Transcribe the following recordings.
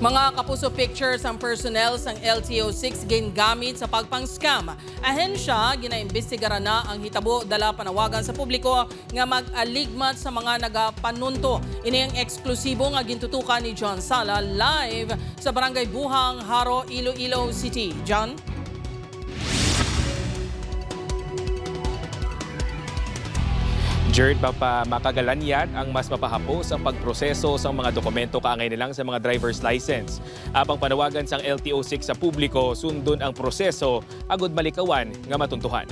Mga kapuso pictures ang personnel sang LTO-6 gingamit sa pagpang-scam. Ahensya, ginaimbestigaran na ang hitabo dala panawagan sa publiko nga mag-aligmat sa mga nagapanunto. Ini ang eksklusibo nga gintutukan ni John Sala live sa Barangay Buhang, Haro, Iloilo City. John? Jerd, makagalanyan ang mas mapahapos ang pagproseso sa mga dokumento kaangay nilang sa mga driver's license. Apang panawagan sang LTO-6 sa publiko, sundon ang proseso agud malikawan nga matuntuhan.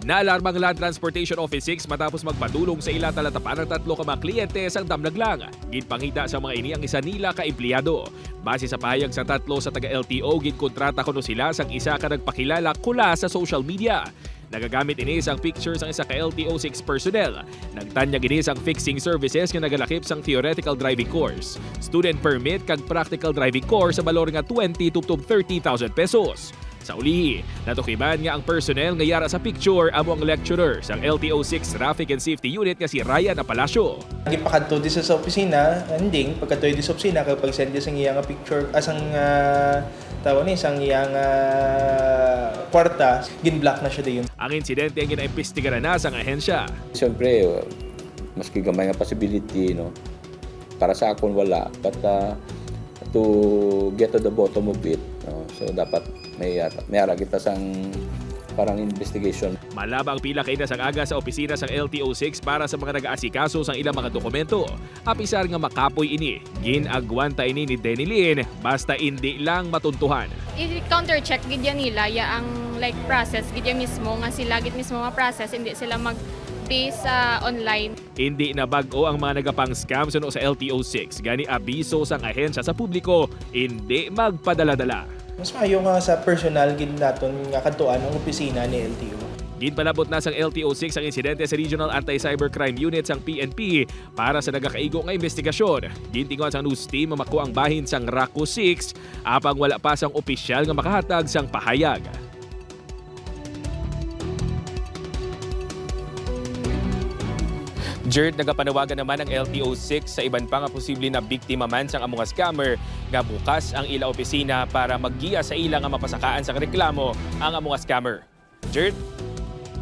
Naalarmang Land Transportation Office 6 matapos magpadulong sa ila talatapan ng 3 ka mga kliyente sang damnaglang. Ginpangita sa mga ini ang isa nila ka empleyado. Base sa pahayag sa 3 sa taga-LTO, ginkontrata kuno sila sang isa ka nagpakilala kula sa social media. Nagagamit ini sang pictures ang isa ka LTO-6 personnel. Nagtanyag ini sang fixing services nga nagalakip sang theoretical driving course, student permit kag practical driving course sa balor nga 20,000 to 30,000 pesos. Sa ulihi, natukiban nga ang personnel nga yara sa picture amo ang lecturer sang LTO-6 Traffic and Safety Unit nga si Ryan Apalacio. Gipakadto di sa opisina, ending pagkatoy di sa opisina kapag send di sang iyang picture asang tawon ni sang iyang kwarta, gin-block na siya diyon. Ang insidente ang ginaimbestigaran na sang ahensya. Siyempre, maski gamay nga possibility, no? Para sa akon wala, but to get to the bottom of it, no? So dapat may ara kita sang parang investigation. Malaba ang pila kay na sang aga sa opisina sang LTO-6 para sa mga nag-aasikaso sang ilang mga dokumento. Apisar nga makapoy ini, ginagwanta ini ni Denilyn basta hindi lang matuntuhan. I-counter-check gidya nila ya ang like process gidya mismo nga sila gid mismo ma-process, hindi sila mag-base online. Hindi na bag-o ang mga nagapang-scam suno sa LTO-6. Gani abiso sang ahensya sa publiko, hindi magpadala-dala. Mas maayo nga sa personal gid naton nga kadtuan ang opisina ni LTO. Ginpalabot na sang LTO-6 ang insidente sa Regional Anti-Cybercrime Unit sang PNP para sa nagakaigo nga investigasyon. Gintingon sang news team mamako ang bahin sang RACO 6 apang wala pa sang opisyal nga makahatag sang pahayag. Jerd, nagapanawagan naman ang LTO-6 sa iban pa nga posible na biktima man sang among scammer nga bukas ang ila opisina para maggiya sa ila nga mapasakaan sang reklamo ang among scammer. Jerd?